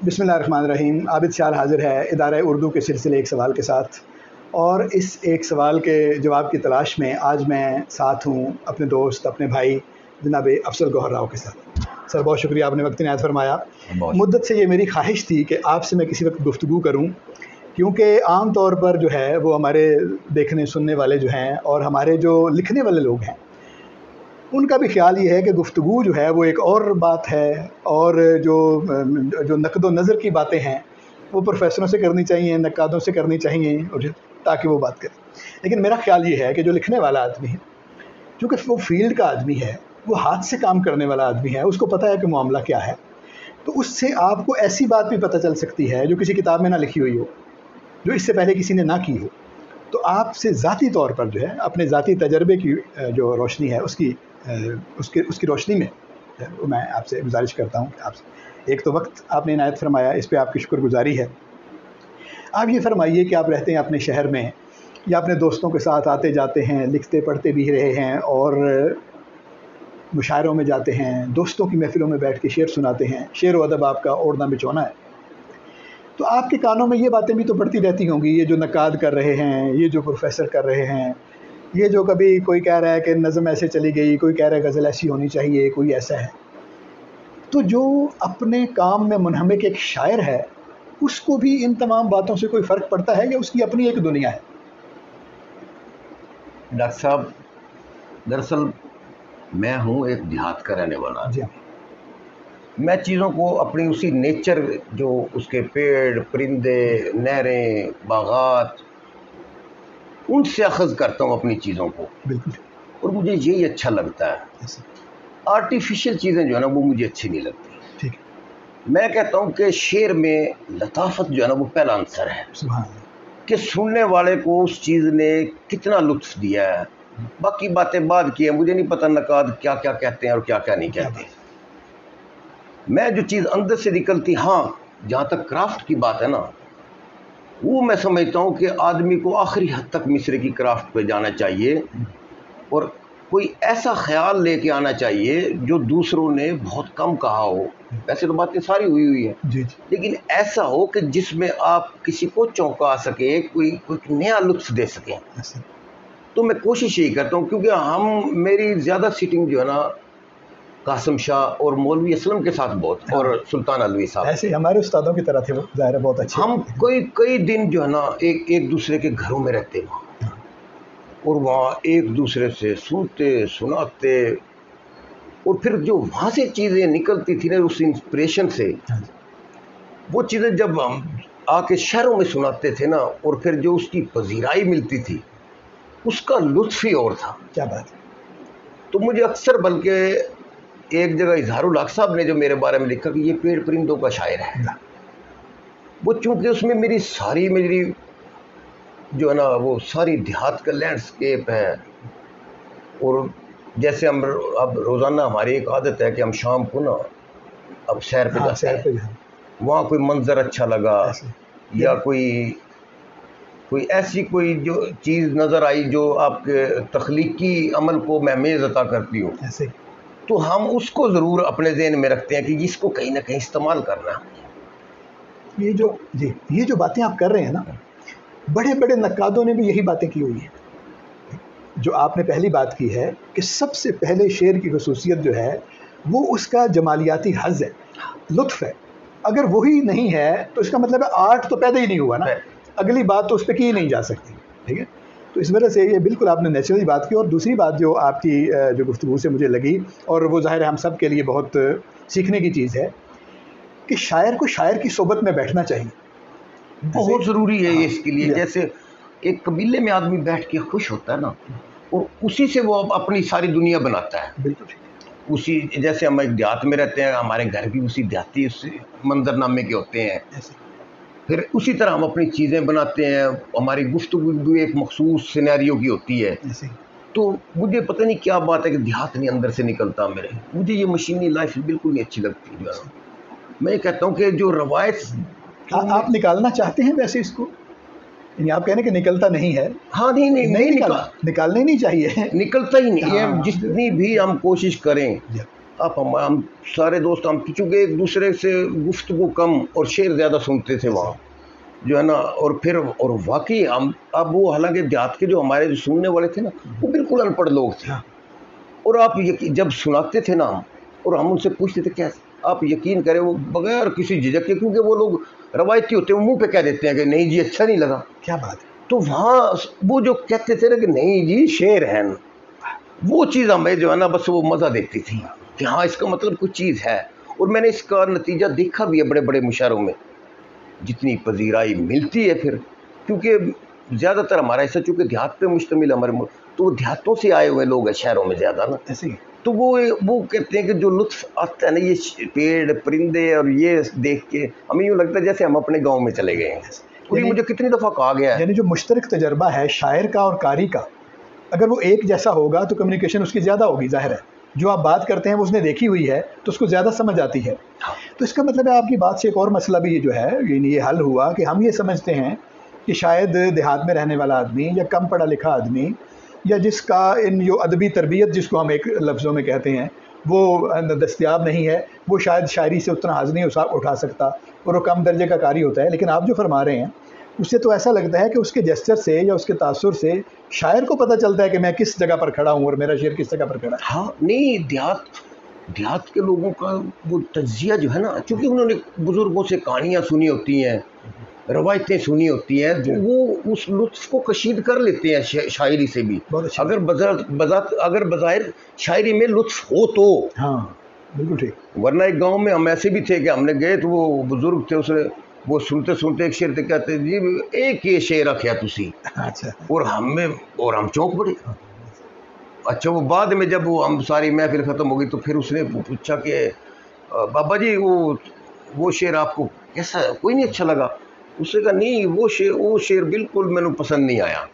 बिस्मिल्लाहिर्रहमानिर्रहीम। आबिद शार हाज़िर है इदारा उर्दू के सिलसिले एक सवाल के साथ, और इस एक सवाल के जवाब की तलाश में आज मैं साथ हूँ अपने दोस्त, अपने भाई जनाब अफजल गौहर राव के साथ। सर, बहुत शुक्रिया, आपने वक्त इनायत फरमाया। मुद्दत से ये मेरी ख्वाहिश थी कि आपसे मैं किसी वक्त गुफ्तगू करूँ, क्योंकि आम तौर पर जो है वो हमारे देखने सुनने वाले जो हैं और हमारे जो लिखने वाले लोग हैं, उनका भी ख्याल ये है कि गुफ्तगू जो है वो एक और बात है, और जो नक़्द नज़र की बातें हैं वो प्रोफेसरों से करनी चाहिए, नक्कादों से करनी चाहिए, और ताकि वो बात करें। लेकिन मेरा ख्याल ये है कि जो लिखने वाला आदमी है, क्योंकि वो फील्ड का आदमी है, वो हाथ से काम करने वाला आदमी है, उसको पता है कि मामला क्या है, तो उससे आपको ऐसी बात भी पता चल सकती है जो किसी किताब में ना लिखी हुई हो, जो इससे पहले किसी ने ना की हो। तो आपसे ज़ाती तौर पर जो है अपने ज़ाती तजर्बे की जो रोशनी है उसकी रोशनी में मैं आपसे गुजारिश करता हूँ कि आपसे, एक तो वक्त आपने इनायत फरमाया, इस पे आपकी शुक्रगुजारी है। आप ये फरमाइए कि आप रहते हैं अपने शहर में या अपने दोस्तों के साथ आते जाते हैं, लिखते पढ़ते भी रहे हैं और मुशायरों में जाते हैं, दोस्तों की महफ़िलों में बैठ के शेर सुनाते हैं, शेर व अदब आपका ओढ़ना बिछौना है। तो आपके कानों में ये बातें भी तो पड़ती रहती होंगी, ये जो नक़ाद कर रहे हैं, ये जो प्रोफेसर कर रहे हैं, ये जो कभी कोई कह रहा है कि नज़म ऐसे चली गई, कोई कह रहा है गज़ल ऐसी होनी चाहिए, कोई ऐसा है। तो जो अपने काम में मुनहमिक एक शायर है, उसको भी इन तमाम बातों से कोई फ़र्क पड़ता है या उसकी अपनी एक दुनिया है? डॉक्टर साहब, दरअसल मैं हूँ एक देहात का रहने वाला। जी, मैं चीज़ों को अपनी उसी नेचर, जो उसके पेड़, परिंदे, नहरें, बागात, उनसे अखज़ करता हूँ अपनी चीज़ों को। बिल्कुल। और मुझे यही अच्छा लगता है। आर्टिफिशियल चीज़ें जो है ना वो मुझे अच्छी नहीं लगती। ठीक है। मैं कहता हूँ कि शेर में लताफत जो है ना वो पहला आंसर है, सुभान अल्लाह। कि सुनने वाले को उस चीज़ ने कितना लुत्फ़ दिया है। बाकी बातें बाद की है, मुझे नहीं पता नक़ाद क्या क्या कहते हैं और क्या क्या नहीं कहते। मैं जो चीज़ अंदर से निकलती, हाँ, जहाँ तक क्राफ्ट की बात है ना, वो मैं समझता हूँ कि आदमी को आखिरी हद तक मिसरे की क्राफ्ट पे जाना चाहिए और कोई ऐसा ख्याल लेके आना चाहिए जो दूसरों ने बहुत कम कहा हो। वैसे तो बातें सारी हुई है जी, लेकिन ऐसा हो कि जिसमें आप किसी को चौंका सके, कोई नया लुत्फ़ दे सकें। तो मैं कोशिश यही करता हूँ, क्योंकि मेरी ज़्यादा सीटिंग जो है ना कासिम शाह और मौलवी असलम के साथ बहुत, हाँ। और सुल्तान अलवी साहब, ऐसे हमारे उस्तादों की तरह थे वो, ज़ाहिर है बहुत अच्छे। हम कई दिन जो है ना एक दूसरे के घरों में रहते वहाँ, और वहाँ एक दूसरे से सुनते सुनाते, और फिर जो वहाँ से चीज़ें निकलती थी ना उस इंस्पिरेशन से, वो चीज़ें जब हम आके शहरों में सुनाते थे ना, और फिर जो उसकी पजीराई मिलती थी, उसका लुत्फ़ ही और था। क्या बात है। तो मुझे अक्सर, बल्कि एक जगह इजहारुल हक साहब ने जो मेरे बारे में लिखा कि ये पेड़ परिंदों का शायर है, वो चूँकि उसमें मेरी जो है ना वो सारी देहात का लैंडस्केप है। और जैसे हम अब रोज़ाना हमारी एक आदत है कि हम शाम को ना अब सैर पे जाते हैं, वहाँ कोई मंजर अच्छा लगा या कोई ऐसी कोई जो चीज़ नज़र आई जो आपके तख्लीकी अमल को महमेज अता करती हो, तो हम उसको ज़रूर अपने ज़हन में रखते हैं कि इसको कहीं ना कहीं इस्तेमाल करना है। ये जो बातें आप कर रहे हैं ना, बड़े बड़े नक्कादों ने भी यही बातें की हुई हैं। जो आपने पहली बात की है कि सबसे पहले शेर की खसूसियत जो है वो उसका जमालियाती हज़ है, लुत्फ़ है। अगर वही नहीं है तो इसका मतलब है आर्ट तो पैदा ही नहीं हुआ ना, अगली बात तो उस पर की नहीं जा सकती। ठीक है, तो इस वजह से ये बिल्कुल आपने नेचुरली बात की। और दूसरी बात जो आपकी जो गुफ्तगू से मुझे लगी, और वो ज़ाहिर है हम सब के लिए बहुत सीखने की चीज़ है, कि शायर को शायर की सोबत में बैठना चाहिए, बहुत ज़रूरी है ये इसके लिए। जैसे एक कबीले में आदमी बैठ के खुश होता है ना, और उसी से वो अपनी सारी दुनिया बनाता है। बिल्कुल। उसी, जैसे हम एक देहात में रहते हैं, हमारे घर भी उसी देहाती मंजरनामे के होते हैं, फिर उसी तरह हम अपनी चीज़ें बनाते हैं, हमारी गुफ्तगू भी एक मखसूस सिनेरियो की होती है। तो मुझे पता नहीं क्या बात है कि देहात नहीं अंदर से निकलता मेरे। मुझे ये मशीनी लाइफ बिल्कुल नहीं अच्छी लगती। मैं कहता हूँ कि जो रवायत आप निकालना चाहते हैं वैसे इसको, यानी आप कहने कि निकलता नहीं है। हाँ, नहीं निकालने नहीं चाहिए, निकलता ही नहीं है। जितनी भी हम कोशिश करें, आप हम सारे दोस्त हम चूँकि एक दूसरे से गुफ्तगू कम और शेर ज़्यादा सुनते थे वहाँ जो है ना। और फिर और वाकई हम अब वो हालांकि देहात के जो हमारे जो सुनने वाले थे ना वो बिल्कुल अनपढ़ लोग थे। और आप जब सुनाते थे ना हम और हम उनसे पूछते थे कैसे, आप यकीन करें वो बगैर किसी झिझक के, क्योंकि वो लोग रवायती होते हैं, वो मुंह पे कह देते हैं कि नहीं जी अच्छा नहीं लगा। क्या बात है। तो वहाँ वो जो कहते थे ना कि नहीं जी शेर है, वो चीज़ हमें जो है ना बस वो मज़ा देती थी कि हाँ इसका मतलब कुछ चीज़ है। और मैंने इसका नतीजा देखा भी है बड़े बड़े मुशायरों में, जितनी पजीराई मिलती है फिर, क्योंकि ज़्यादातर हमारा ऐसा चूँकि देहात पे मुश्तमिल हमारे मुल्क, तो वो देहातों से आए हुए लोग हैं शहरों में ज़्यादा ना, ऐसे। तो वो कहते हैं कि जो लुत्फ़ आता है ना ये पेड़ परिंदे और ये देख के हमें यूँ लगता है जैसे हम अपने गाँव में चले गए हैं। और ये मुझे कितनी दफ़ा कहा गया है, यानी जो मुश्तरक तजर्बा है शायर का और कारी का, अगर वो एक जैसा होगा तो कम्युनिकेशन उसकी ज़्यादा होगी। जाहिर है जो आप बात करते हैं वो उसने देखी हुई है तो उसको ज़्यादा समझ आती है। तो इसका मतलब है आपकी बात से एक और मसला भी जो है ये हल हुआ कि हम ये समझते हैं कि शायद देहात में रहने वाला आदमी या कम पढ़ा लिखा आदमी या जिसका इन जो अदबी तरबियत जिसको हम एक लफ्ज़ों में कहते हैं वो दस्तयाब नहीं है, वो शायद शायरी से उतना हाज़ नहीं उठा सकता और वो कम दर्जे का कारी होता है। लेकिन आप जो फरमा रहे हैं उससे तो ऐसा लगता है कि उसके जेस्चर से या उसके तासुर से शायर को पता चलता है कि मैं किस जगह पर खड़ा हूँ और मेरा शेर किस जगह पर खड़ा है। हाँ नहीं, देहात के लोगों का वो तजिया जो है ना, चूँकि उन्होंने बुज़ुर्गों से कहानियाँ सुनी होती हैं, रवायतें सुनी होती हैं, तो वो उस लुत्फ़ को कशीद कर लेते हैं शायरी से भी। अगर बज़ाहिर शायरी में लुत्फ़ हो तो। हाँ बिल्कुल ठीक। वरना एक गाँव में हम ऐसे भी थे कि हमने गए तो वो बुज़ुर्ग थे, उसने वो सुनते सुनते एक शेर थे, कहते जी एक ये शेर रखा तुसी। अच्छा। और हम चौंक पड़े। अच्छा वो बाद में जब वो हम सारी महफिल ख़त्म हो गई तो फिर उसने पूछा कि बाबा जी वो शेर आपको कैसा, कोई नहीं अच्छा लगा? उसने कहा नहीं वो शेर बिल्कुल मैंने पसंद नहीं आया,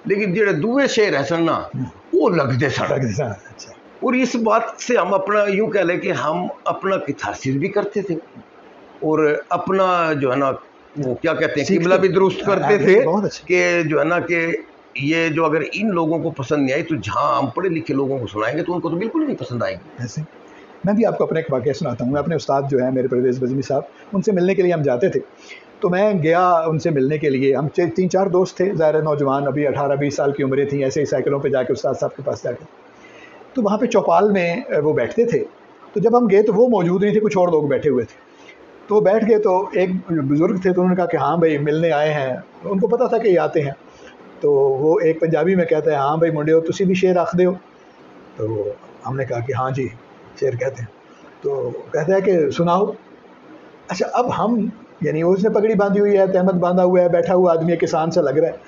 लेकिन जेड़े दूए शेर है सन ना वो लगते सन। और इस बात से हम अपना यूँ कह लें कि हम अपना किथारसिस भी करते थे और अपना जो है ना वो क्या कहते हैं किबला भी दुरुस्त करते थे कि जो है ना कि ये जो अगर इन लोगों को पसंद नहीं आई तो जहाँ हम पढ़े लिखे लोगों को सुनाएंगे तो उनको तो बिल्कुल नहीं पसंद आएगी। ऐसे मैं भी आपको अपना एक वाक़या सुनाता हूँ। मैं अपने उस्ताद जो है मेरे परवेज़ बज़मी साहब, उनसे मिलने के लिए हम जाते थे। तो मैं गया उनसे मिलने के लिए, हम 3-4 दोस्त थे, ज़ाहिर नौजवान, अभी 18-20 साल की उम्रें थी, ऐसे ही साइकिलों पर जाके उस्ताद साहब के पास जाके तो वहाँ पर चौपाल में वो बैठते थे। तो जब हम गए तो वो मौजूद नहीं थे, कुछ और लोग बैठे हुए थे। तो वो बैठ गए तो एक बुज़ुर्ग थे तो उन्होंने कहा कि हाँ भाई मिलने आए हैं, उनको पता था कि ये आते हैं। तो वो एक पंजाबी में कहता है हाँ भाई मुंडियो तुसी भी शेर आख दो। तो हमने कहा कि हाँ जी शेर कहते हैं। तो कहता है कि सुनाओ। अच्छा अब हम यानी उसने पगड़ी बांधी हुई है, तहमद बांधा हुआ है, बैठा हुआ आदमी है, किसान सा लग रहा है।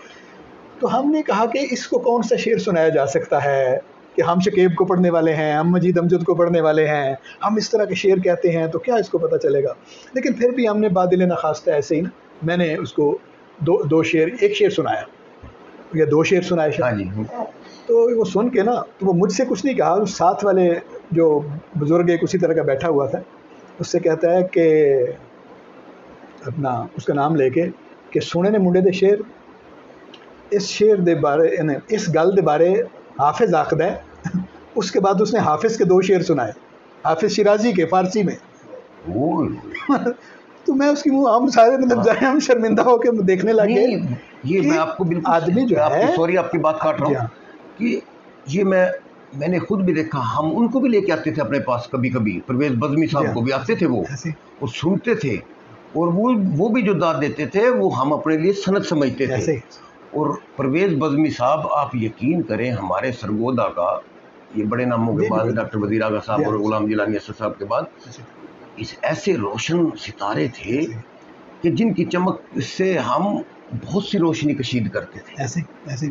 तो हमने कहा कि इसको कौन सा शेर सुनाया जा सकता है कि हम शकीब को पढ़ने वाले हैं, हम मजीद अमजद को पढ़ने वाले हैं, हम इस तरह के शेर कहते हैं तो क्या इसको पता चलेगा। लेकिन फिर भी हमने बादिल नखास्ता ऐसे ही ना मैंने उसको दो शेर, एक शेर सुनाया या 2 शेर सुनाए शायद। तो वो सुन के ना तो वो मुझसे कुछ नहीं कहा, उस साथ वाले जो बुज़ुर्ग एक उसी तरह का बैठा हुआ था उससे कहता है कि अपना उसका नाम लेके कि सुने ने मुंडे दे शेर, इस शेर दे बारे इस गल दे बारे हाफिज़ आखदा है। उसके बाद उसने हाफिज़ के 2 शेर सुनाए, हाफिज़ शिराजी के फ़ारसी में। तो मैं उसकी मुँह हम सारे मतलब जाए हम शर्मिंदा होकर देखने लगे। ये मैं आपको बिल्कुल आदमी जो है, सॉरी आपकी बात काट रहा हूँ कि ये मैंने खुद भी देखा, हम उनको भी लेके आते थे अपने पास कभी कभी, परवेज़ बज़मी साहब को भी आते थे वो सुनते थे और वो भी जो दाद देते थे वो हम अपने लिए सनद समझते थे। और परवेज़ बज़मी साहब आप यकीन करें हमारे सरगोदा का ये बड़े नामों के बाद डॉक्टर वज़ीर आगा साहब और गुलाम जिलानी असद साहब के बाद इस ऐसे रोशन सितारे थे कि जिनकी चमक से हम बहुत सी रोशनी कशीद करते थे। ऐसे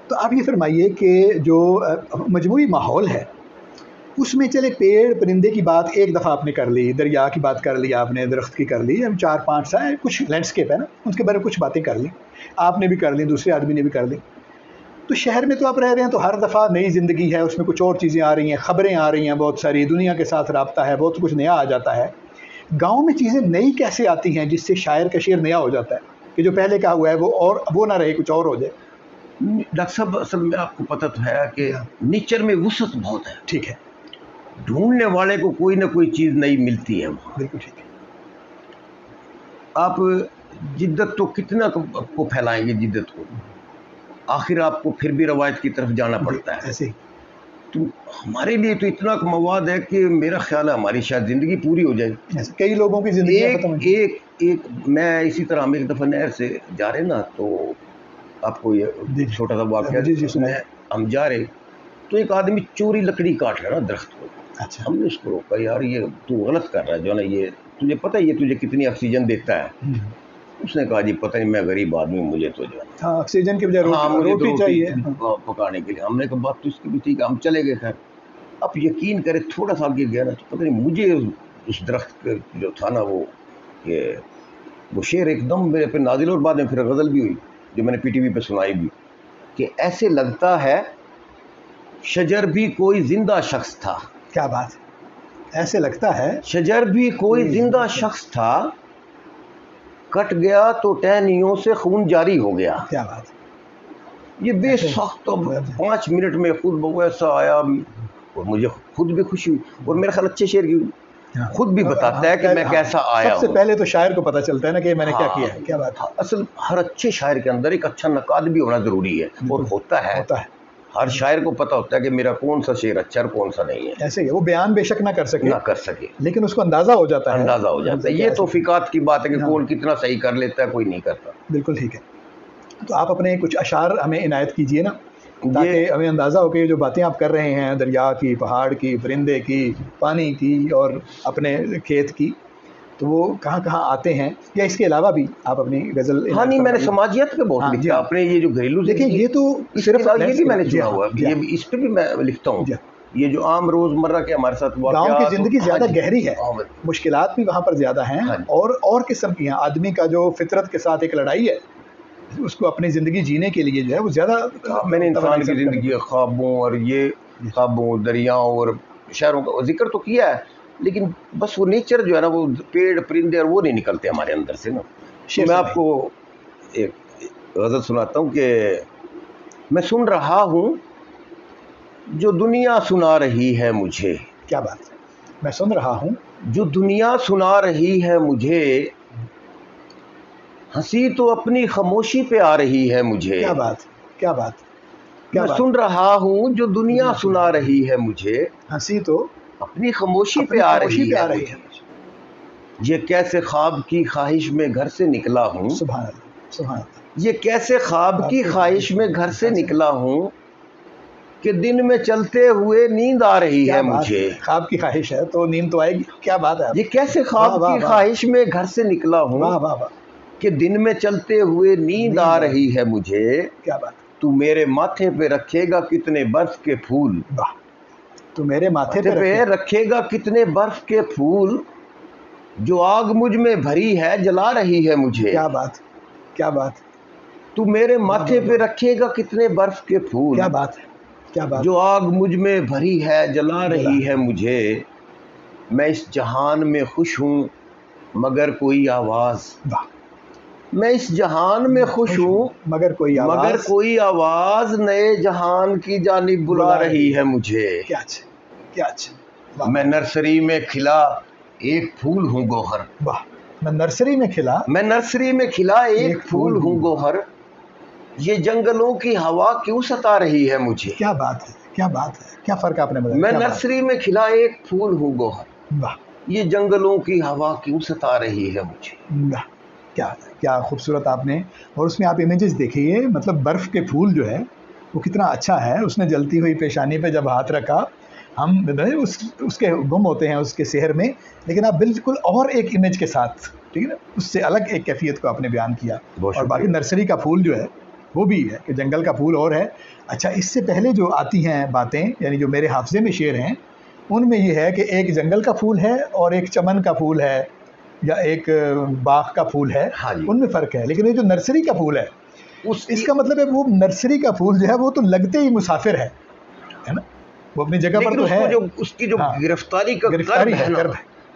तो आप ये फरमाइए कि जो मजमूई माहौल है उसमें चले पेड़ परिंदे की बात एक दफ़ा आपने कर ली, दरिया की बात कर ली आपने, दरख्त की कर ली, हम 4-5 सा कुछ लैंडस्केप है ना उसके बारे में कुछ बातें कर ली, आपने भी कर ली, दूसरे आदमी ने भी कर ली। तो शहर में तो आप रह रहे हैं तो हर दफ़ा नई ज़िंदगी है, उसमें कुछ और चीज़ें आ रही हैं, ख़बरें आ रही हैं, बहुत सारी दुनिया के साथ रब्ता है, बहुत कुछ नया आ जाता है। गाँव में चीज़ें नई कैसे आती हैं जिससे शायर का शेर नया हो जाता है कि जो पहले का हुआ है वो ना रहे, कुछ और हो जाए। डॉक्टर साहब असल में आपको पता तो है कि नेचर में वुसअत बहुत है। ठीक है। ढूंढने वाले को कोई ना कोई चीज़ नई मिलती है। बिल्कुल ठीक है। आप जिद्दत तो कितना को फैलाएंगे जिद्दत को, आखिर आपको फिर भी रवायत की तरफ जाना पड़ता है। ऐसे ही तो हमारे लिए तो इतना मवाद है कि मेरा ख्याल है हमारी शायद ज़िंदगी पूरी हो जाएगी। कई लोगों की ज़िंदगी एक मैं इसी तरह हम एक दफ़ा नहर से जा रहे ना, तो आपको ये छोटा सा वाक़या, हम जा रहे तो एक आदमी चोरी लकड़ी काट रहा है ना दरख्त को। अच्छा। हमने उसको रोका, यार ये तू गलत कर रहा है जो ना, ये तुझे पता है ये तुझे कितनी ऑक्सीजन देता है? उसने कहा जी पता नहीं, मैं गरीब आदमी हूँ, मुझे तो जो है ऑक्सीजन के बजाय रोटी चाहिए पकाने के लिए। हमने कहा बात तो इसकी भी ठीक है, हम चले गए। खैर अब यकीन करें थोड़ा सा आगे गया ना, तो पता नहीं मुझे उस दरख्त जो था ना वो शेर एकदम मेरे पे नाजिल, और बाद में फिर गज़ल भी हुई जो मैंने PTV पे सुनाई भी, कि ऐसे लगता है शजर भी कोई जिंदा शख्स था। क्या बात है, ऐसे लगता है शजर भी कोई जिंदा शख्स था, कट गया तो टहनियों से खून जारी हो गया। क्या बात है। ये बेसख्त 5 मिनट में खुद वैसा आया, और मुझे खुद भी खुशी हुई, और मेरा ख्याल अच्छे शेर की खुद भी बताता है कि मैं कैसा आया। सबसे पहले तो शायर को पता चलता है ना कि मैंने क्या किया है। क्या बात है। असल हर अच्छे शायर के अंदर एक अच्छा नकाद भी होना जरूरी है, और होता है। हर शायर को पता होता है कि मेरा कौन सा शेर अच्छा और कौन सा नहीं है। ऐसे ही वो बयान बेशक ना कर सके, लेकिन उसको अंदाजा हो जाता है। ये तौफीकात की बात है कि कौन कितना सही कर लेता है, कोई नहीं करता। बिल्कुल ठीक है। तो आप अपने कुछ अशार हमें इनायत कीजिए ना, ताकि हमें अंदाज़ा हो कि जो बातें आप कर रहे हैं, दरिया की, पहाड़ की, परिंदे की, पानी की और अपने खेत की, तो वो कहाँ कहाँ आते हैं, या इसके अलावा भी आप अपनी गज़ल। हाँ नहीं, मैंने समाजियत पे बहुत लिखा अपने, ये जो घरेलू, देखिए ये तो सिर्फ ये भी मैंने चुना हुआ, ये इस पे भी मैं लिखता हूँ। ये जो आम रोज़मर्रा के हमारे साथ गाँव की ज़िंदगी ज़्यादा गहरी है, मुश्किलात भी वहाँ पर ज़्यादा हैं, और किस्म की हैं। आदमी का जो फितरत के साथ एक लड़ाई है, उसको अपनी ज़िंदगी जीने के लिए जो है वो ज़्यादा, मैंने इंसान की ज़िंदगी ख्वाबों और ये ख्वाबों, दरियाओं और शहरों का जिक्र तो किया है, लेकिन बस वो नेचर जो है ना, वो पेड़ परिंदे और वो नहीं निकलते हमारे अंदर से ना। मैं आपको एक गज़ल सुनाता हूँ कि मैं सुन रहा हूँ जो दुनिया सुना रही है मुझे। क्या बात है। मैं सुन रहा हूँ जो दुनिया सुना रही है मुझे, हंसी तो अपनी खामोशी पे आ रही है मुझे। क्या बात, क्या बात। मैं सुन रहा हूँ जो दुनिया सुना रही है मुझे, हंसी तो अपनी खामोशी पे आ रही है। ये कैसे ख्वाब की ख्वाहिश में घर से निकला हूँ, सुभान अल्लाह, सुभान अल्लाह। ये कैसे ख्वाब की ख्वाहिश में घर से निकला हूँ कि दिन में चलते हुए नींद आ रही है मुझे। ख्वाब की ख्वाहिश है तो नींद तो आएगी। क्या बात है। ये कैसे ख्वाब की ख्वाहिश में घर से निकला हूँ कि दिन में चलते हुए नींद आ रही है मुझे। क्या बात। तू मेरे माथे पे रखेगा कितने बर्फ के फूल, तू मेरे माथे पे रखेगा कितने बर्फ के फूल, जो आग मुझ में भरी है जला रही है मुझे। क्या बात, क्या बात। तू मेरे माथे पे रखेगा कितने बर्फ के फूल, क्या बात है, क्या बात। जो आग मुझ में भरी है जला रही है मुझे। मैं इस जहान में खुश हूँ मगर कोई आवाज़, मैं इस जहान में खुश हूँ मगर कोई आवाज़ नए जहान की जानिब बुला रही है मुझे। क्या अच्छा, क्या अच्छा। मैं नर्सरी में खिला एक फूल हूँ गोहर। वाह। मैं नर्सरी में खिला एक फूल हूँ गोहर, ये जंगलों की हवा क्यों सता रही है मुझे। क्या बात है, क्या बात है। क्या फ़र्क आपने बताया। मैं नर्सरी में खिला एक फूल हूँ गोहर, वाह, ये जंगलों की हवा क्यों सता रही है मुझे। वाह, क्या खूबसूरत आपने। और उसमें आप इमेजेस देखिए, मतलब बर्फ़ के फूल जो है वो कितना अच्छा है। उसने जलती हुई पेशानी पे जब हाथ रखा, हम उसके गुम होते हैं उसके शहर में, लेकिन आप बिल्कुल और एक इमेज के साथ, ठीक है ना, उससे अलग एक कैफियत को आपने बयान किया। और बाकी नर्सरी का फूल जो है वो भी है कि जंगल का फूल और है। अच्छा, इससे पहले जो आती हैं बातें, यानी जो मेरे हाफ़ज़े में शेर हैं, उनमें ये है कि एक जंगल का फूल है और एक चमन का फूल है या एक बाग का फूल है। हाँ, उनमें फ़र्क है। लेकिन ये जो नर्सरी का फूल है, इसका मतलब है वो नर्सरी का फूल जो है वो तो लगते ही मुसाफिर है ना, वो अपनी जगह पर तो है। जो उसकी जो गिरफ्तारी है,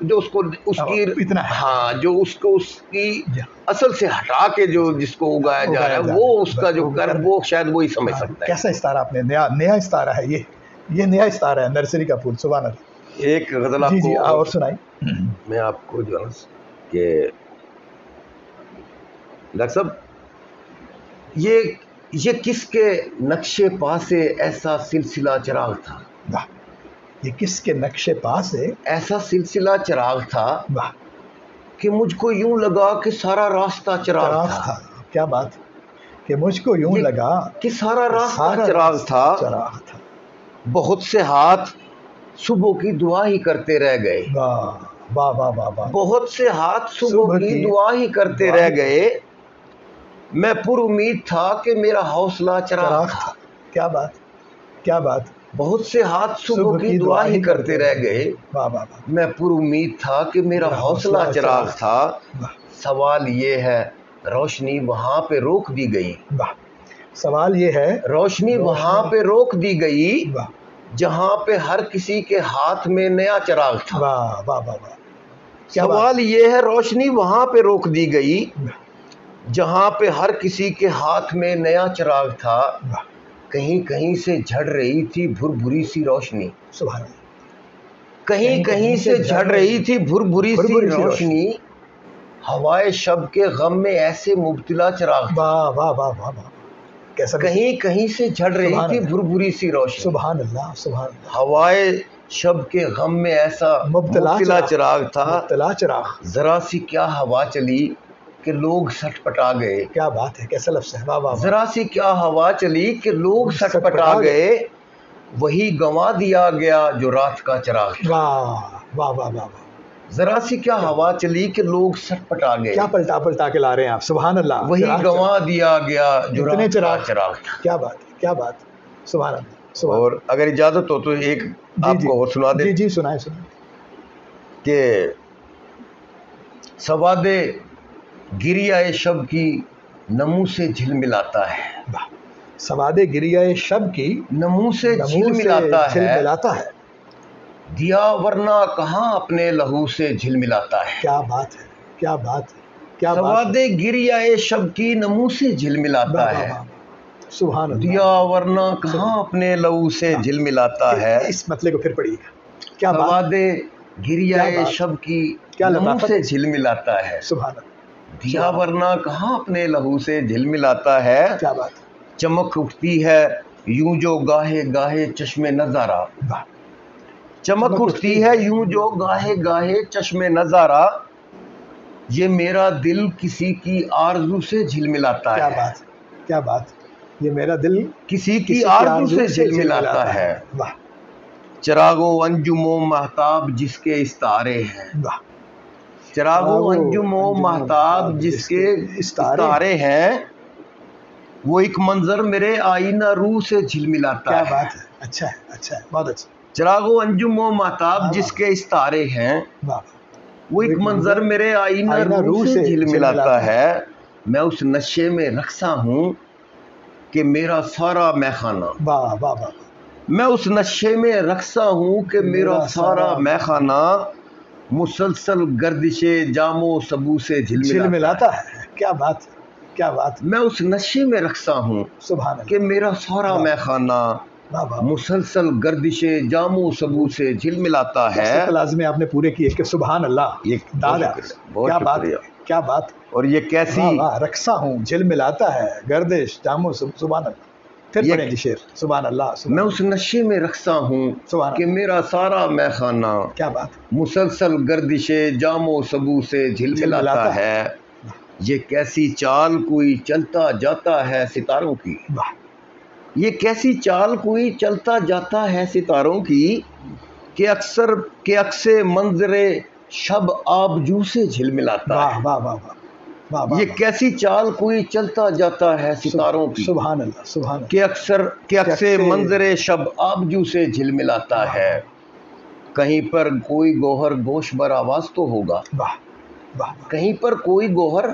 जो उसकी इतना है, हाँ, जो उसकी असल से हटा के जो जिसको उगाया जा रहा है, वो उसका जो कर, वो शायद वो ही समझ सकता है। कैसा इस्तारा आपने, नया इस्तारा है ये नया इस्तारा है नर्सरी का फूल। सुभान अल्लाह। एक गज़ल जी जी आपको और सुनाई। मैं आपको जो है ना कि डॉक्टर साहब, ये किसके नक्शे पा से ऐसा सिलसिला चिराग था। वाह, ये किसके नक्शे पा से ऐसा सिलसिला चिराग था वाह कि मुझको यूं लगा कि सारा रास्ता चिराग था। क्या बात, कि मुझको यूं लगा कि सारा कि रास्ता सारा चिराग था। चिराग था। बहुत से हाथ सुबह की दुआ ही करते रह गए। वाह वाह वाह वाह वाह। बहुत से हाथ सुबह की दुआ ही करते रह गए। मैं पुरुमीद था कि मेरा हौसला चिराग था। क्या बात, क्या बात। बहुत से हाथ सुबह की दुआ ही करते रह गए। वाह वाह वाह। मैं पुरुमीद था कि मेरा हौसला चिराग था। सवाल ये है, रोशनी वहां पे रोक दी गई। वाह, सवाल ये है, रोशनी वहां पे रोक दी गई वाह, जहां पे हर किसी के हाथ में नया चिराग था। वाह वाह वाह वाह। सवाल ये है, रोशनी वहां पे रोक दी गई जहां पे हर किसी के हाथ में नया चिराग था। कहीं कहीं से झड़ रही थी भुरभुरी सी रोशनी। सुभान अल्लाह। कहीं कहीं से झड़ रही थी भुरभुरी सी रोशनी। हवाए शब के गम में ऐसे मुब्तला चिराग था। वाह वाह वाह वाह वाह। कैसा, कहीं कहीं से झड़ रही थी भुरभुरी सी रोशनी। सुभान अल्लाह सुभान अल्लाह। हवाए शब के गम में ऐसा मुब्तला चिराग था। मुब्तला चिराग। जरा सी क्या हवा चली कि लोग सटपटा गए। क्या बात है, कैसा लफ्ज़ है। वाह वाह। जरा सी क्या हवा चली कि लोग सटपटा गए। वही गंवा दिया गया जो रात का चिराग था। वाह वाह वाह वाह। जरा सी क्या हवा चली कि लोग सटपटा गए। क्या पलटा पलटा के ला रहे हैं आप। सुभान अल्लाह। वही गंवा दिया गया जो रात का चिराग था। क्या बात, क्या बात। सुभान अल्लाह। और अगर इजाजत हो तो एक आपको और सुना दे। जी जी सुनाए सुनाए। कि सवादे गिरियाए शब की नमू से झिलमिलाता है। सवादे गिरियाए शब की नमू से झिलमिलाता है। दिया वरना कहाँ अपने लहू से झिलमिलाता है। क्या बात है, क्या बात है, क्या बात। सवादे गिरियाए शब की नमू से झिलमिलाता है। सुभान अल्लाह। दिया वरना कहाँ अपने लहू से झिलमिलाता है। इस मतले को फिर पढ़िएगा। क्या बात। सवादे गिरियाए शब की नमू से झिलमिलाता है। सुभान अल्लाह। दिया वरना कहाँ अपने लहू से झिलमिलाता है। क्या बात। चमक उठती है यूं जो गाहे गाहे चश्मे नजारा। चमक उठती है यूं जो गाहे गाहे चश्मे नजारा। ये मेरा दिल किसी की आरज़ू से झिलमिलाता है। क्या बात, क्या बात। ये मेरा दिल किसी की आरज़ू से झिलमिलाता है। वाह। चिरागो अंजुमो महताब जिसके इस्तारे हैं। वाह। चिरागो अंजुमो महताब जिसके इस्तारे हैं। वो एक मंजर मेरे आईना रूह से झिलमिलाता है। क्या बात है, अच्छा है, अच्छा है, बहुत अच्छा। चिरागो अंजुमो महताब जिसके इस्तारे हैं। वो एक मंजर मेरे आईना रूह से झिलमिलाता है। मैं उस नशे में रक्सा हूँ कि मेरा सारा मैखाना। वाह वाह वाह। मैं उस नशे में रक्सा हूँ कि मेरा सारा मैखाना मुसलसल गर्दिशे जामो सबू से झिलमिलाता है। क्या बात, क्या बात। मैं उस नशे में रक्सा हूँ कि मेरा सारा मैखाना मुसलसल गर्दिशे जामो सबू से झिलमिलाता है। लाज़मी आपने पूरे किए कि सुभान अल्लाह। ये क्या बात, क्या बात। और ये कैसी रक्सा हूँ झिलमिलाता है गर्दिश जामो सुभान अल्लाह। फिर पढ़ें जी शेर। सुभान अल्लाह। मैं उस नशे में रक्सा हूँ कि मेरा सारा मैखाना। क्या बात। मुसलसल गर्दिशे जामो सबू से झिलमिलाता है। ये कैसी चाल कोई चलता जाता है सितारों की। ये कैसी चाल कोई चलता जाता है सितारों की कि अक्सर के अक्से मंजरे शब आबजू से झिलमिलाता है। वाह वाह वाह। ये कैसी चाल कोई चलता जाता है सितारों की। सुभान अल्लाह, सुभान अल्लाह। कि अक्सर के अक्से मंजरे शब आबजू से झिलमिलाता है। कहीं पर कोई गोहर गोश बर आवाज तो होगा। वाह वाह। कहीं पर कोई गोहर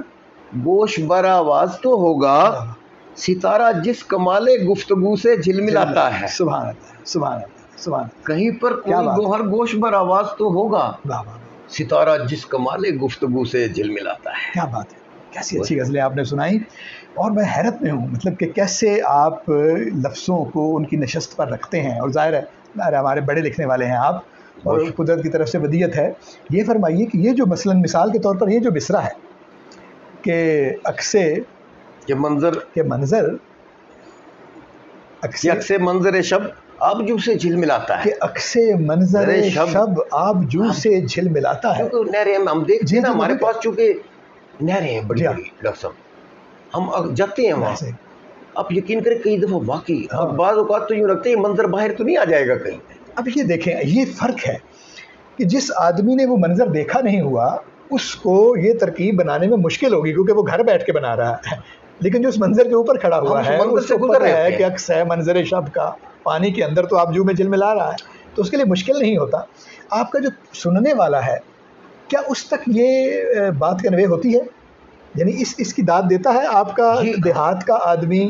गोश बर आवाज तो होगा। सितारा जिस कमाले गुफ्तगू से झिलमिलाता है। सुभान अल्लाह, सुभान अल्लाह, सुभान। कहीं पर कोई गोहर गोश बर आवाज तो होगा। सितारा जिस कमाले गुफ्तगू से झिलमिलाता है। क्या बात है, कैसी अच्छी गज़लें आपने सुनाई। और मैं हैरत में हूँ, मतलब कि कैसे आप लफ्ज़ों को उनकी नशस्त पर रखते हैं। और ज़ाहिर है हमारे बड़े लिखने वाले हैं आप, और कुदरत की तरफ से वदियत है। ये फरमाइए कि ये जो मसलन मिसाल के तौर पर ये जो मिसरा है कि अक्से के मंजर अक्से मंजर शब आबजू से झिलमिलाता है, कि अक्से मंजर शब आबजू से झिलमिलाता है। क्योंकि नहरें हम देखते हैं ना, हमारे पास चूंकि नहरें हैं बड़ी बड़ी, डॉक्टर साहब हम जाते हैं वहाँ, आप यकीन करें कई दफ़ा वाकई अब बाज़ औक़ात तो यूँ लगता है मंजर बाहर तो नहीं आ जाएगा कहीं। अब ये देखें, ये फ़र्क है कि जिस आदमी ने वो मंजर देखा नहीं हुआ उसको ये तरकीब बनाने में मुश्किल होगी, क्योंकि वो घर बैठ के बना रहा है, लेकिन जो उस मंजर के ऊपर खड़ा हुआ है उसको पता है कि अक्स है मंजर शब का, पानी के अंदर तो आबजू में झिलमिला रहा है, तो उसके लिए मुश्किल नहीं होता। आपका जो सुनने वाला है क्या उस तक ये बात कन्वे होती है, यानी इसकी दाद देता है आपका देहात का आदमी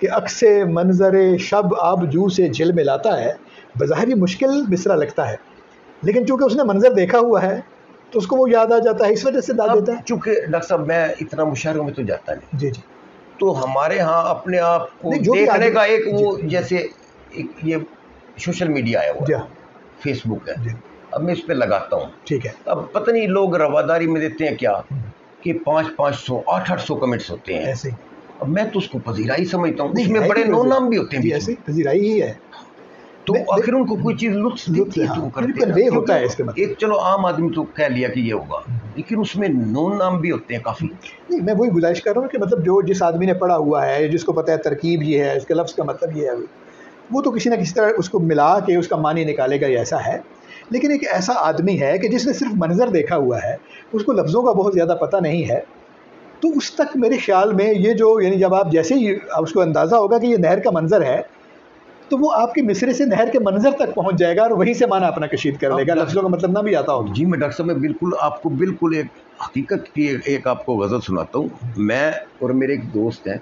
कि अक्से मंजर शब आबजू से झिलमिलाता है? बज़ाहिर ये मुश्किल मिसरा लगता है, लेकिन चूंकि उसने मंजर देखा हुआ है तो उसको वो याद आ जाता है, इस वजह से दाद देता है। चूंकि डॉक्टर साहब मैं इतना मुशायरों में तो जाता नहीं, जी जी, तो हमारे यहाँ अपने आप को देखने का एक वो जैसे एक ये सोशल मीडिया है, वो फेसबुक है, अब मैं इस पर लगाता हूँ, ठीक है। अब पता नहीं लोग रवादारी में देते हैं क्या कि 500-500 800 कमेंट्स होते हैं ऐसे, अब मैं तो उसको पजीराई समझता हूँ, उसमें बड़े नो नाम भी होते हैं, ऐसे पजीराई ही है, तो आखिर उनको कोई चीज़ लुत्फ होता है इसके मतलब। एक चलो आम आदमी तो कह लिया कि ये होगा, लेकिन उसमें नो नाम भी होते हैं काफ़ी। नहीं, मैं वही गुजारिश कर रहा हूँ कि मतलब जो जिस आदमी ने पढ़ा हुआ है, जिसको पता है तरकीब ये है, इसके लफ्ज़ का मतलब ये है, वो तो किसी ना किसी तरह उसको मिला के उसका मानी निकालेगा, ये ऐसा है। लेकिन एक ऐसा आदमी है कि जिसने सिर्फ मंजर देखा हुआ है, उसको लफ्ज़ों का बहुत ज़्यादा पता नहीं है, तो उस तक मेरे ख्याल में ये जो, यानी जब आप जैसे ही उसको अंदाज़ा होगा कि ये नहर का मंजर है, तो वो आपके मिसरे से नहर के मंजर तक पहुंच जाएगा और वहीं से माना अपना कशीद कर लेगा, लफ्ज़ों का मतलब ना भी आता हो। जी मैं डॉक्टर साहब मैं बिल्कुल आपको बिल्कुल एक हकीकत की एक आपको गज़ल सुनाता हूँ। मैं और मेरे एक दोस्त हैं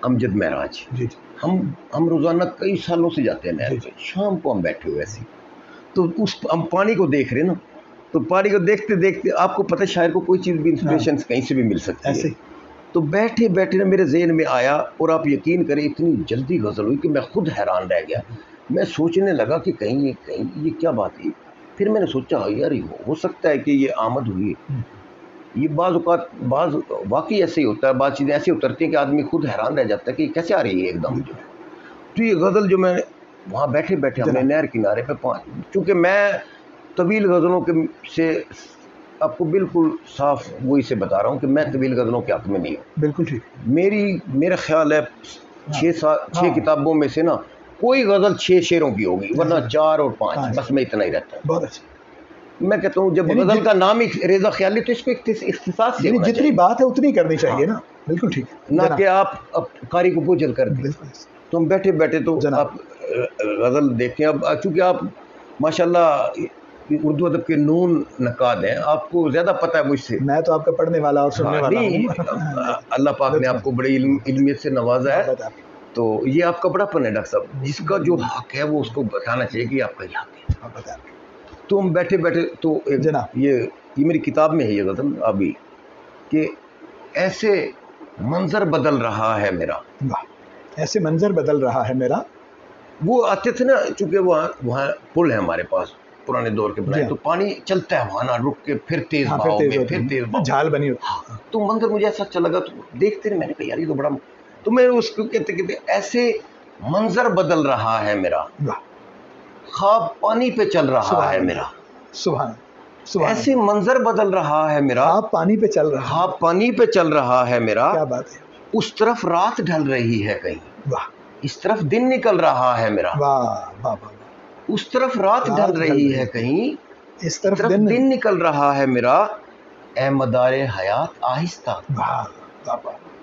अमजद महराज, जी, हम रोज़ाना कई सालों से जाते हैं नहर पे, शाम को हम बैठे हुए ऐसे, तो उस हम पानी को देख रहे हैं ना, तो पानी को देखते देखते आपको पता है शायर को कोई चीज़ भी इंस्पिरेशन कहीं से भी मिल सकती है, तो बैठे बैठे ना मेरे जहन में आया और आप यकीन करें इतनी जल्दी गज़ल हुई कि मैं खुद हैरान रह गया। मैं सोचने लगा कि कहीं ये क्या बात है। फिर मैंने सोचा यार हो सकता है कि ये आमद हुई, ये बाज़ वाकई ऐसे ही होता है, बात चीज़ें ऐसी उतरती हैं कि आदमी खुद हैरान रह जाता है कि कैसे आ रही है एकदम। तो ये गज़ल जो मैंने वहाँ बैठे बैठे हमने नहर किनारे पर चूँकि मैं तवील गज़लों के से आपको बिल्कुल साफ वही से बता रहा हूँ कि मैं तवील गज़लों के हक़ में नहीं हूँ। बिल्कुल ठीक। मेरा ख्याल है 6 किताबों में से ना कोई गज़ल 6 शेरों की होगी, वरना 4 और 5, बस मैं इतना ही रहता है। बहुत अच्छा। मैं कहता हूँ जब गज़ल का नाम ही रेज़ा ख्याली, तो इसको इख्तिसास से जितनी बात है उतनी करनी चाहिए ना। बिल्कुल ठीक, ना कि आप कारी को बोझल कर दें। तो हम बैठे बैठे तो आप गज़ल देखें। अब चूँकि आप माशाल्लाह उर्दू अदब के नून नकाद हैं, आपको ज़्यादा पता है मुझसे। मैं तो आपका पढ़ने वाला और सुनने वाला हूँ। अल्लाह पाक ने आपको बड़ी इल्मियत से नवाजा है, तो ये आपका बड़ापन है डॉक्टर साहब। जिसका जो हक है वो उसको बताना चाहिए कि आपका ये हक है। तो हम बैठे बैठे तो ये मेरी किताब में है ये गज़ल अभी कि ऐसे मंजर बदल रहा है मेरा, ऐसे मंजर बदल रहा है मेरा। वो आते थे ना, चूँकि वहाँ पुल है हमारे पास पुराने दौर के बनाए, तो पानी चलता है वहाँ ना रुक के, फिर तेज बहाव में, फिर तेज बहाव, झाल बनी होती। तो मंजर मुझे ऐसा अच्छा लगा, तो देखते रहे, मैंने कहा यार ये तो बड़ा, तो मैं उसको कहते ऐसे मंजर बदल रहा है मेरा, ख्वाब पानी पे चल रहा है मेरा, सुभान ऐसे मंजर बदल रहा है मेरा, ख्वाब पानी पे चल रहा, ख्वाब पानी पे चल रहा है मेरा। क्या बात है। उस तरफ रात ढल रही है कहीं, वाह, इस तरफ दिन निकल रहा है मेरा, वाह वाह वाह, उस तरफ रात ढल रही है कहीं, इस तरफ दिन निकल रहा है मेरा। ए मदारे हयात आहिस्ता,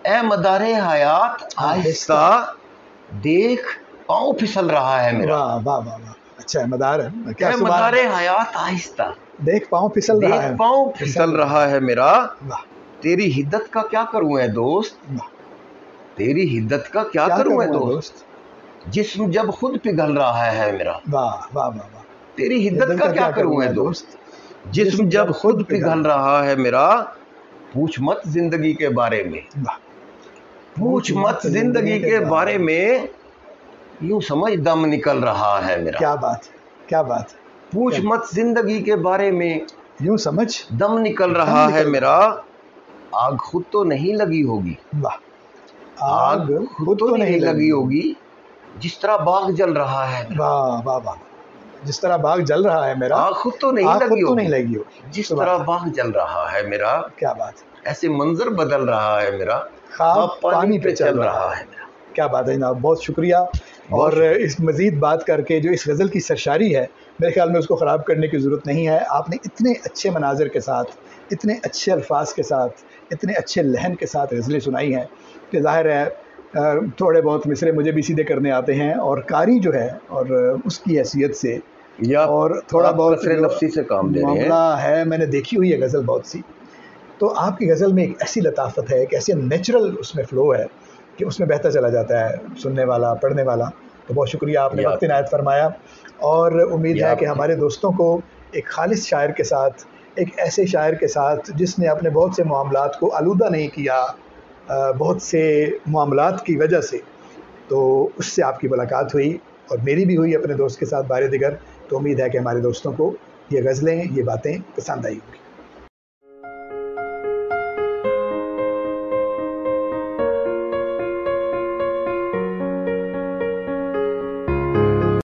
ए मदारे हयात आहिस्ता, देख पाँव फिसल रहा है मेरा। वाह वाह वाह, अच्छा मदार है क्या, मदारे हयात आहिस्ता, देख पाँव फिसल रहा है, पाँव फिसल रहा है मेरा। तेरी हिद्दत का क्या करूँ है दोस्त, तेरी हिद्दत का क्या करूँ है दोस्त, जिस्म जब खुद पिघल रहा है मेरा। वाह वाह वाह, तेरी हिद्दत का क्या करूँ है दोस्त, जिस्म जब खुद पिघल रहा है मेरा। पूछ मत जिंदगी के बारे में, पूछ मत जिंदगी के बारे में, यूं समझ दम निकल रहा है मेरा। क्या बात, क्या बात। पूछ मत जिंदगी के बारे में, यूं समझ दम निकल रहा है मेरा, आग खुद तो नहीं लगी होगी। वाह, आग खुद तो नहीं लगी होगी, जिस तरह बाग जल रहा है। वाह वाह वाह, जिस तरह बाग जल रहा है मेरा, आग खुद तो नहीं लगी होगी, जिस तरह बाग जल रहा है मेरा। क्या बात है, ऐसे मंजर बदल रहा है मेरा, ख्वाब पानी पे चल रहा है मेरा। क्या बात है जनाब, बहुत शुक्रिया। और इस मज़ीद बात करके जो इस गज़ल की सरशारी है, मेरे ख्याल में उसको ख़राब करने की ज़रूरत नहीं है। आपने इतने अच्छे मनाज़र के साथ, इतने अच्छे अल्फाज के साथ, इतने अच्छे लहन के साथ गज़लें सुनाई हैं कि ज़ाहिर है थोड़े बहुत मिसरे मुझे भी सीधे करने आते हैं, और कारी जो है और उसकी हैसियत से या और थोड़ा बहुत नफ्सी से काम ले रहे हैं मामला है। मैंने देखी हुई है गज़ल बहुत सी, तो आपकी गज़ल में एक ऐसी लताफत है, एक ऐसे नेचुरल उसमें फ़्लो है कि उसमें बहता चला जाता है सुनने वाला, पढ़ने वाला। तो बहुत शुक्रिया, आपने वक्त इनायत फरमाया। और उम्मीद है कि हमारे दोस्तों को एक खालिस शायर के साथ, एक ऐसे शायर के साथ जिसने अपने बहुत से मामलात को आलूदा नहीं किया बहुत से मामलात की वजह से, तो उससे आपकी मुलाकात हुई और मेरी भी हुई अपने दोस्त के साथ बारे दिगर। तो उम्मीद है कि हमारे दोस्तों को ये गज़लें, ये बातें पसंद आई होंगी।